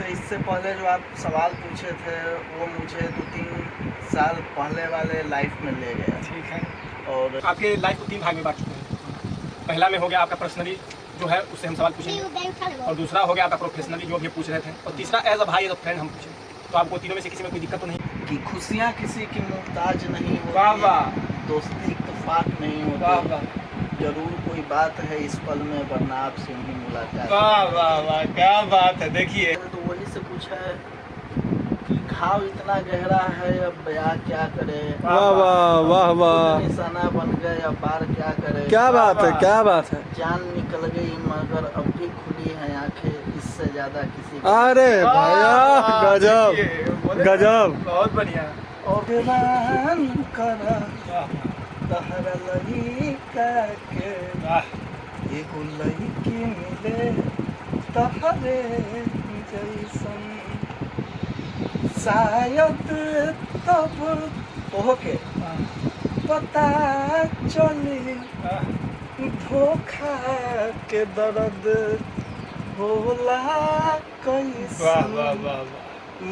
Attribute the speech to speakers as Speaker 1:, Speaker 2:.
Speaker 1: वैसे इससे पहले जो आप सवाल पूछे थे वो मुझे 2-3 साल पहले वाले लाइफ में ले गया।
Speaker 2: ठीक है।
Speaker 1: और
Speaker 2: आपके लाइफ को 3 भाग में बांट चुके हैं। पहला में हो गया आपका पर्सनली जो है उससे हम सवाल पूछेंगे, और दूसरा हो गया आपका प्रोफेशनली जो भी पूछ रहे थे, और तीसरा एज अ भाई एज अ फ्रेंड हम पूछेंगे। तो आपको तीनों में से किसी में कोई दिक्कत तो नहीं?
Speaker 1: कि खुशियाँ किसी की मुहताज नहीं
Speaker 2: वाह
Speaker 1: होती,
Speaker 2: वाह,
Speaker 1: दोस्ती इत्तेफाक नहीं
Speaker 2: वाह
Speaker 1: होती,
Speaker 2: वाह,
Speaker 1: जरूर कोई बात है इस पल में वरना आपसे नहीं मुलाकात।
Speaker 2: वाह वाह वाह, क्या बात है। देखिए
Speaker 1: तो वही से पूछा है कि घाव इतना गहरा है अब बयां क्या करे,
Speaker 3: वाह वाह वाह वाह,
Speaker 1: निशाना बन गए अब बार क्या करे।
Speaker 3: क्या बात है, क्या बात है।
Speaker 1: जान निकल गई मगर अब भी खुली हैं आंखें, इससे ज्यादा किसी की।
Speaker 3: अरे भैया गजब गजब,
Speaker 2: बहुत बढ़िया।
Speaker 1: और दीवान करा तहर लइका के, एगो लइकी मिले तहरे जैसन, शायद तब तोहके पता चली धोखा के दर्द होला कैसन।
Speaker 2: वाह वाह वाह वाह।